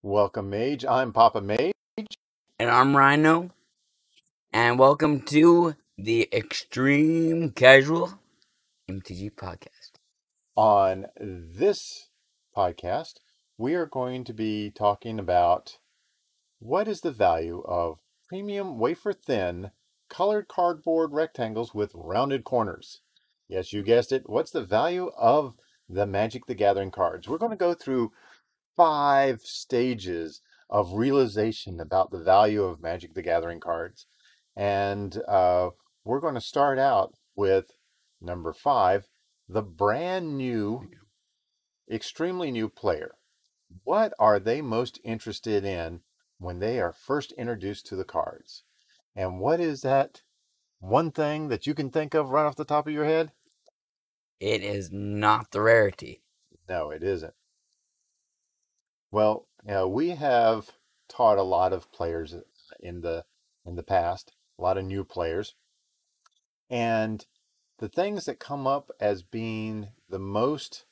Welcome, Mage. I'm Papa Mage. And I'm Rhino, and welcome to the Extreme Casual MTG Podcast. On this podcast, we are going to be talking about what is the value of premium wafer-thin colored cardboard rectangles with rounded corners. Yes, you guessed it. What's the value of the Magic the Gathering cards? We're going to go through 5 stages of realization about the value of Magic the Gathering cards. And we're going to start out with number 5, the brand new, extremely new player. What are they most interested in when they are first introduced to the cards? And what is that one thing that you can think of right off the top of your head? It is not the rarity. No, it isn't. Well, we have taught a lot of players in the past, a lot of new players, and the things that come up as being the most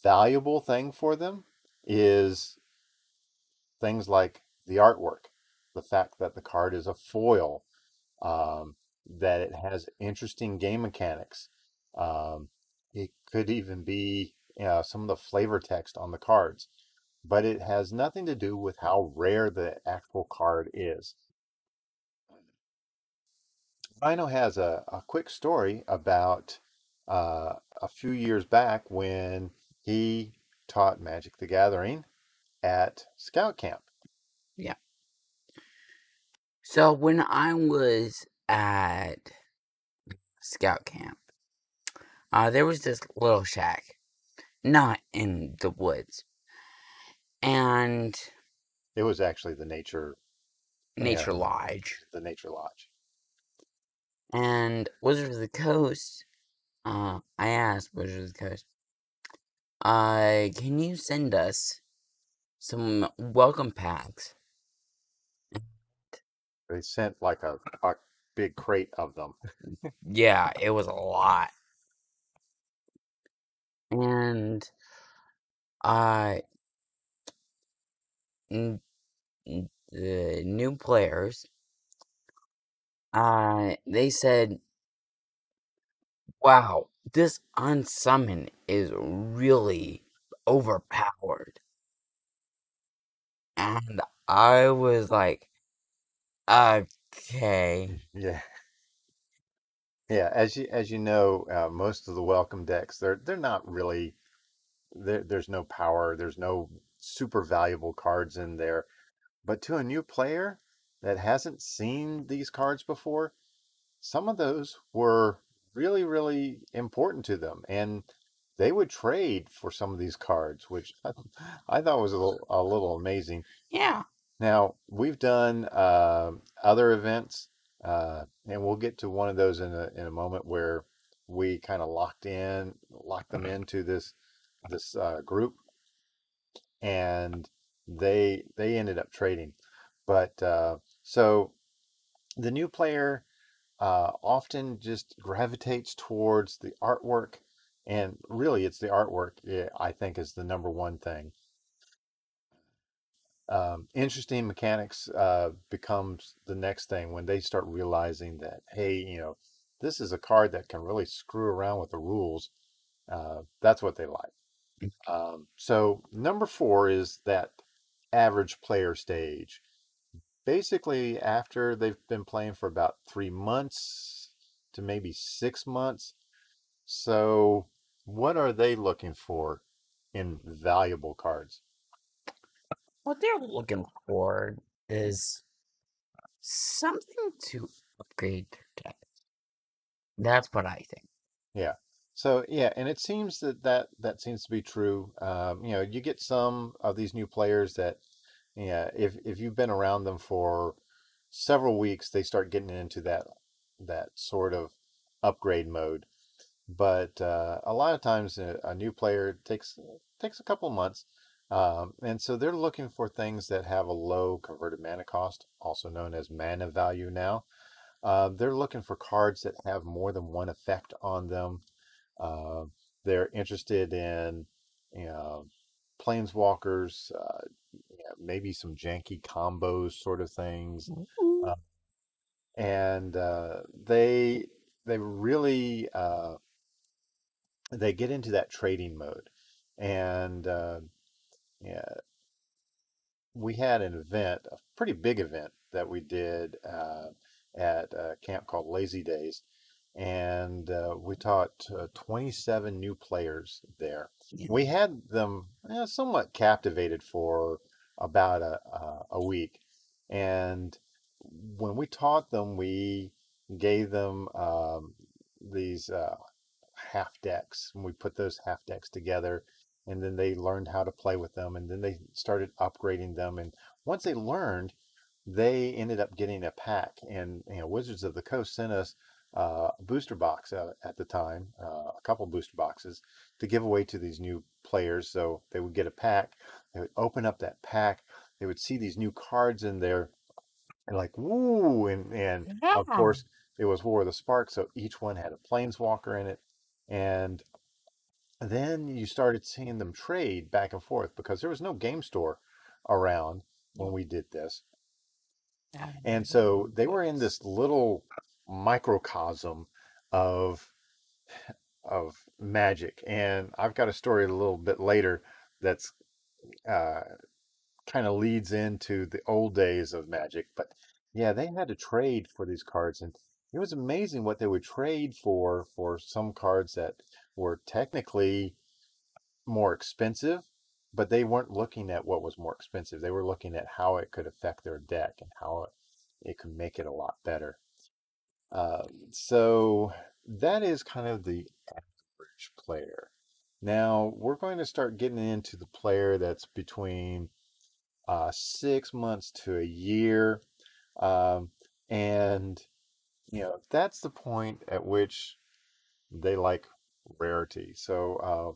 valuable thing for them is things like the artwork, the fact that the card is a foil, that it has interesting game mechanics. It could even be some of the flavor text on the cards, but it has nothing to do with how rare the actual card is. Rhino has a quick story about a few years back when he taught Magic the Gathering at Scout Camp. Yeah. So when I was at Scout Camp, there was this little shack, not in the woods, and It was actually the Nature Lodge. the Nature Lodge. And Wizards of the Coast, I asked Wizards of the Coast, can you send us some welcome packs? They sent like a big crate of them. Yeah, it was a lot. And the new players, they said, wow, this unsummon is really overpowered. And I was like, okay. Yeah. Yeah, as you know, most of the welcome decks they're not really there's no power, there's no super valuable cards in there. But to a new player that hasn't seen these cards before, some of those were really, really important to them, and they would trade for some of these cards, which I thought was a little amazing. Yeah. Now, we've done other events, and we'll get to one of those in a moment where we kind of locked them into this group, and they ended up trading. But so the new player often just gravitates towards the artwork, and really, it's the artwork I think is the number one thing. Interesting mechanics becomes the next thing when they start realizing that, hey, this is a card that can really screw around with the rules. That's what they like. So number 4 is that average player stage. Basically, after they've been playing for about 3 months to maybe 6 months. So what are they looking for in valuable cards? What they're looking for is something to upgrade their deck. That's what I think. Yeah. So yeah, and it seems that seems to be true. You get some of these new players that, yeah, if you've been around them for several weeks, they start getting into that sort of upgrade mode. But a lot of times, a new player takes a couple of months, and so they're looking for things that have a low converted mana cost, also known as mana value now. They're looking for cards that have more than one effect on them. Uh, they're interested in, you know, planeswalkers, maybe some janky combos sort of things. Ooh. Uh, and they really they get into that trading mode. And yeah, we had an event, a pretty big event that we did at a camp called Lazy Days, and we taught 27 new players there. Yeah. We had them somewhat captivated for about a week, and when we taught them, we gave them these half decks, and we put those half decks together, and then they learned how to play with them, and then they started upgrading them, and once they learned, they ended up getting a pack. And Wizards of the Coast sent us a booster box at the time, a couple booster boxes to give away to these new players. So they would get a pack, they would open up that pack, they would see these new cards in there, and like, woo, and of Yeah. course it was War of the Spark, so each one had a planeswalker in it. And then you started seeing them trade back and forth because there was no game store around when we did this. And so they were in this little microcosm of magic. And I've got a story a little bit later that's uh, kind of leads into the old days of Magic. But yeah, they had to trade for these cards, and it was amazing what they would trade for some cards that were technically more expensive, but they weren't looking at what was more expensive. They were looking at how it could affect their deck and how it could make it a lot better. So that is kind of the average player. Now we're going to start getting into the player that's between 6 months to a year. Um, and, that's the point at which they like rarity. So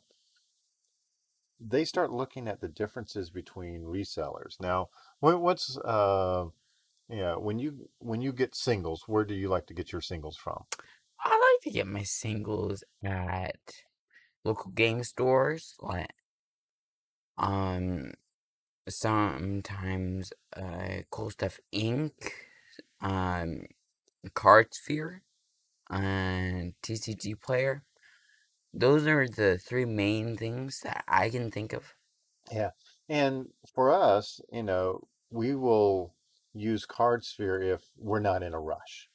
they start looking at the differences between resellers. Now, what's, yeah, when you get singles, where do you like to get your singles from? I like to get my singles at local game stores, like um sometimes Cool Stuff Inc., um Card Sphere, and TCG Player. Those are the three main things that I can think of. Yeah. And for us, we will use Card Sphere if we're not in a rush.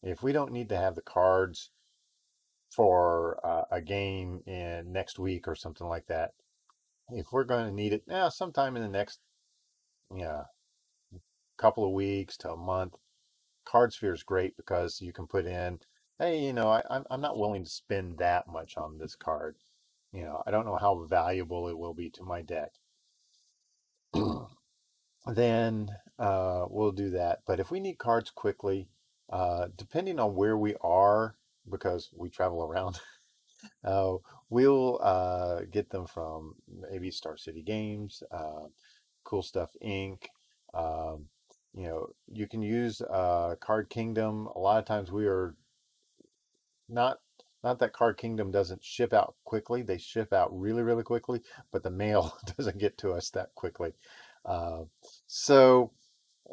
If we don't need to have the cards for a game in next week or something like that, if we're going to need it sometime in the next yeah couple of weeks to a month, Card Sphere is great because you can put in, hey, I'm not willing to spend that much on this card. I don't know how valuable it will be to my deck. Then we'll do that. But if we need cards quickly, depending on where we are, because we travel around, uh, we'll get them from maybe Star City Games, Cool Stuff Inc. Um, you can use Card Kingdom. A lot of times we are not not that Card Kingdom doesn't ship out quickly. They ship out really, really quickly, but the mail doesn't get to us that quickly. Uh, so,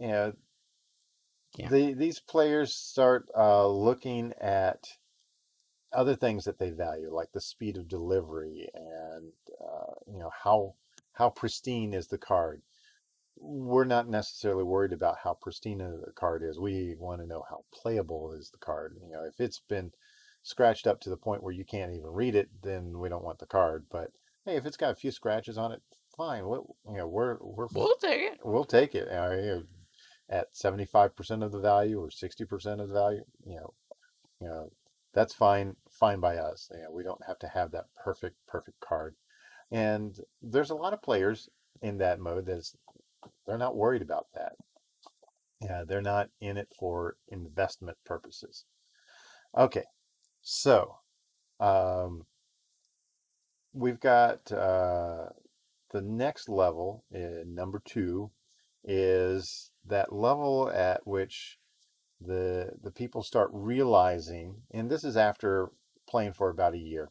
yeah, Yeah. these players start looking at other things that they value, like the speed of delivery and how pristine is the card. We're not necessarily worried about how pristine the card is. We want to know how playable is the card. If it's been scratched up to the point where you can't even read it, then we don't want the card. But hey, if it's got a few scratches on it, fine. We'll take it. We'll take it. At 75% of the value or 60% of the value, you know, that's fine by us. We don't have to have that perfect card. And there's a lot of players in that mode they're not worried about that. Yeah, they're not in it for investment purposes. Okay, so we've got the next level, number two, is that level at which the people start realizing, and this is after playing for about a year,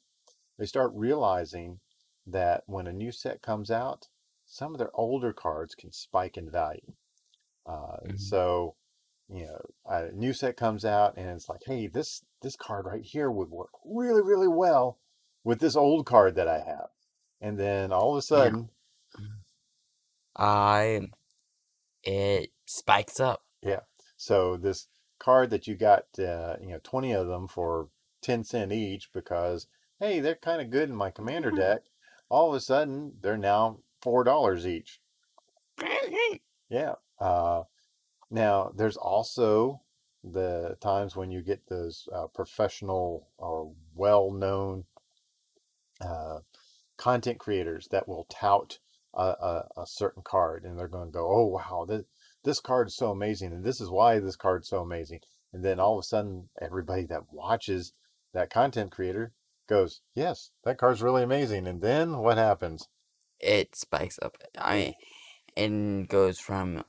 they start realizing that when a new set comes out, some of their older cards can spike in value. Mhm. So, a new set comes out and it's like, hey, this card right here would work really, really well with this old card that I have. And then all of a Yeah. sudden, I it spikes up. yeah. So this card that you got, 20 of them for 10 cent each because, hey, they're kind of good in my commander deck. All of a sudden, they're now $4 each. Yeah. Now, there's also the times when you get those professional or well-known uh, content creators that will tout a certain card, and they're going to go, "Oh wow, this card is so amazing, and this is why this card's so amazing." And then all of a sudden, everybody that watches that content creator goes, "Yes, that card's really amazing." And then what happens? It spikes up. Yeah, It goes from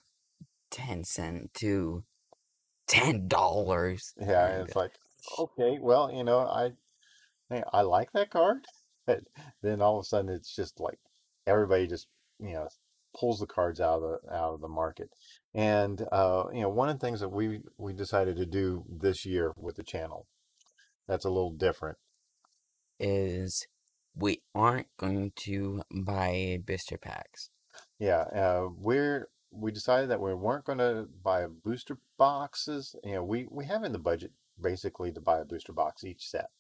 10 cent to $10. yeah, and And it's like, okay, well, hey, I like that card, but then all of a sudden it's just like everybody just you know pulls the cards out of the market. And one of the things that we decided to do this year with the channel that's a little different. is we aren't going to buy booster packs. Yeah, we decided that we weren't going to buy booster boxes. We have in the budget basically to buy a booster box each set.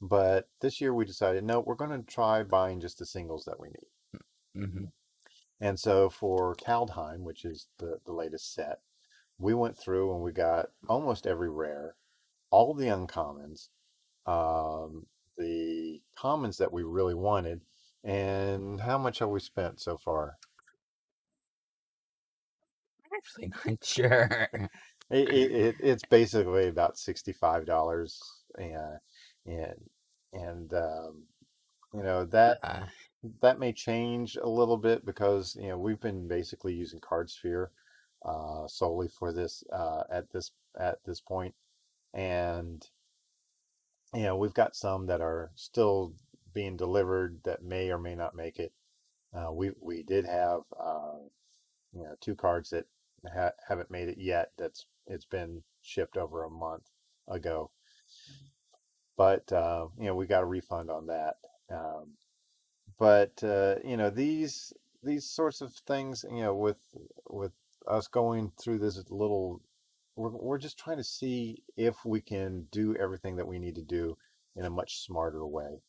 But this year we decided, no, we're going to try buying just the singles that we need. Hmm. And so for Kaldheim, which is the latest set, we went through and we got almost every rare, all the uncommons, um, the commons that we really wanted. And how much have we spent so far? Actually, not sure. It's basically about $65, and and that Uh, that may change a little bit because we've been basically using CardSphere solely for this at this point, and we've got some that are still being delivered that may or may not make it. We did have two cards that haven't made it yet. It's been shipped over a month ago, but we got a refund on that. Um, but these sorts of things, with us going through this little, we're just trying to see if we can do everything that we need to do in a much smarter way.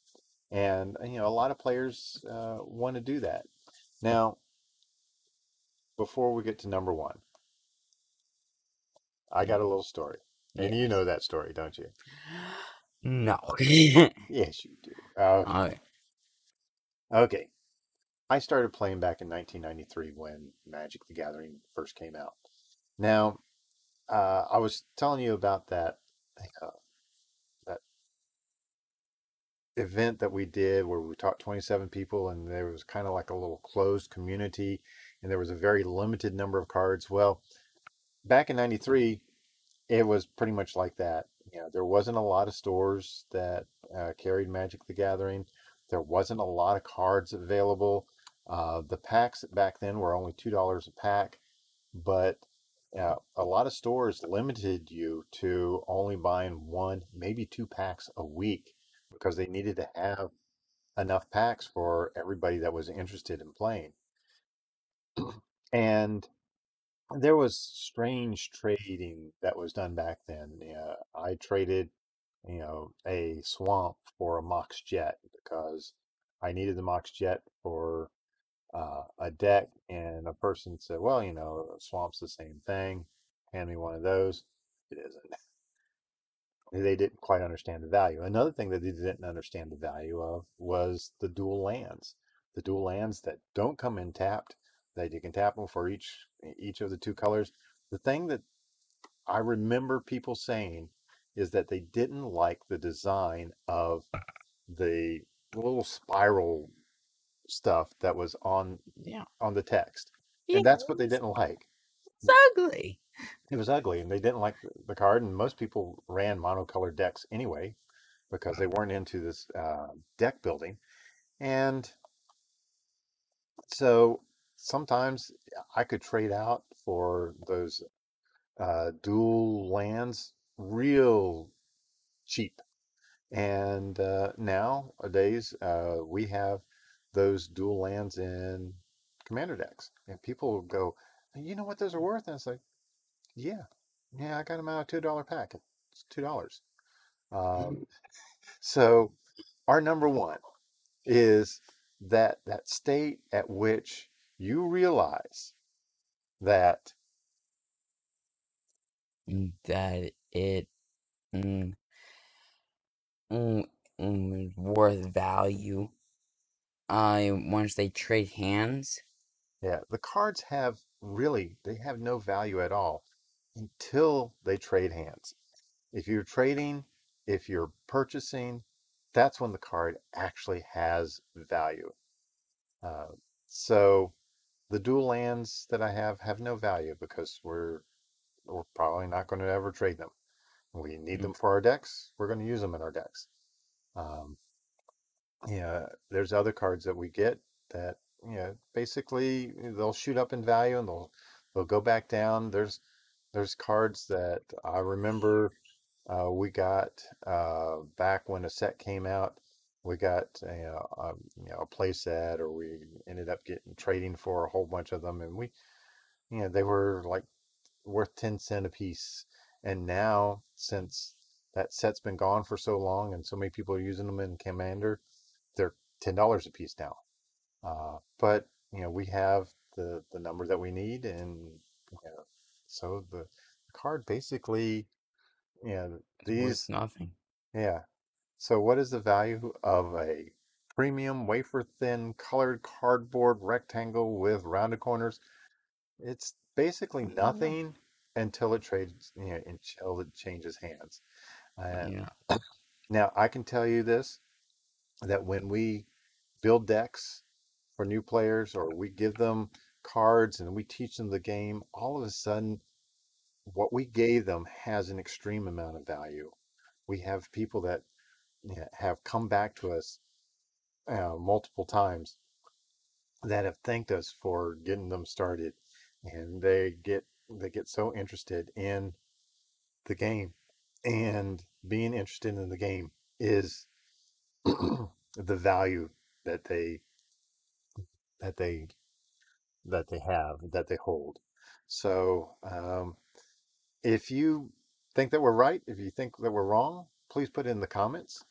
And a lot of players want to do that. Now, before we get to number one, I got a little story, and you know yes. that story, don't you? No. Yes, you do. Okay. Okay. Okay. I started playing back in 1993 when Magic the Gathering first came out. Now, I was telling you about uh, that event that we did where we taught 27 people, and there was kind of like a little closed community, and there was a very limited number of cards. Well, back in 93, it was pretty much like that. There wasn't a lot of stores that carried Magic the Gathering. There wasn't a lot of cards available. The packs back then were only $2 a pack, but a lot of stores limited you to only buying one, maybe two packs a week because they needed to have enough packs for everybody that was interested in playing. And there was strange trading that was done back then. I traded, a swamp for a Mox Jet because I needed the Mox Jet for a deck, and a person said, "Well, swamp's the same thing. Hand me one of those." It isn't. They didn't quite understand the value. Another thing that they didn't understand the value of was the dual lands. The dual lands that don't come in tapped, that you can tap them for each of the two colors. The thing that I remember people saying is that they didn't like the design of the little spiral stuff that was Yeah. on the text. Yeah. And that's what they didn't like. It's ugly. It was ugly, and they didn't like the card. And most people ran monocolored decks anyway because they weren't into this deck building. And So sometimes I could trade out for those dual lands real cheap. And nowadays, we have those dual lands in commander decks. And people will go, you know what those are worth? And it's like, yeah, yeah, I got them out of $2 pack. It's $2. Um, so our number one is that state at which you realize that That it mm, worth value. Once they trade hands. yeah, the cards they have no value at all until they trade hands. If you're trading, if you're purchasing, that's when the card actually has value. Uh, so the dual lands that I have no value because we're probably not going to ever trade them. We need Mm, them for our decks. We're going to use them in our decks. Um, yeah, there's other cards that we get that basically they'll shoot up in value and they'll go back down. There's cards that I remember we got back when a set came out. We got a play set, or we ended up getting trading for a whole bunch of them, and they were like worth 10 cent a piece. And now, since that set's been gone for so long and so many people are using them in Commander, they're $10 a piece now. But we have the number that we need, and so the card basically, it's worth these, nothing. yeah. So what is the value of a premium wafer thin colored cardboard rectangle with rounded corners? It's basically nothing until it trades, until it changes hands. And Yeah. now I can tell you this, that when we build decks for new players or we give them cards and we teach them the game, all of a sudden what we gave them has an extreme amount of value. We have people that have come back to us multiple times that have thanked us for getting them started, and they get so interested in the game, and being interested in the game is the value that they that they that they hold. So if you think that we're right, if you think that we're wrong, please put it in the comments.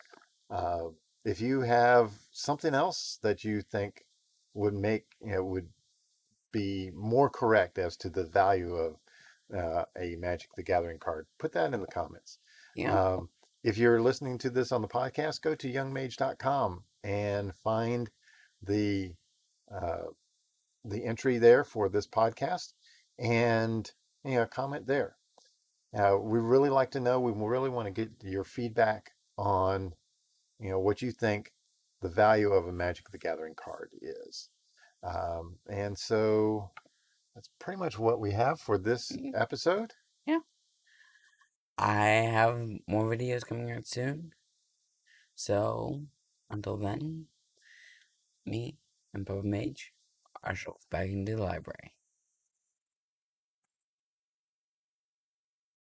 uh, if you have something else that you think would be more correct as to the value of a Magic the Gathering card, put that in the comments. Yeah. Um, if you're listening to this on the podcast, go to youngmage.com and find the uh, the entry there for this podcast, and comment there. We really like to know. We really want to get your feedback on what you think the value of a Magic the Gathering card is. And so that's pretty much what we have for this episode. Yeah. I have more videos coming out soon. So, until then, me and Papa Mage are back into the library.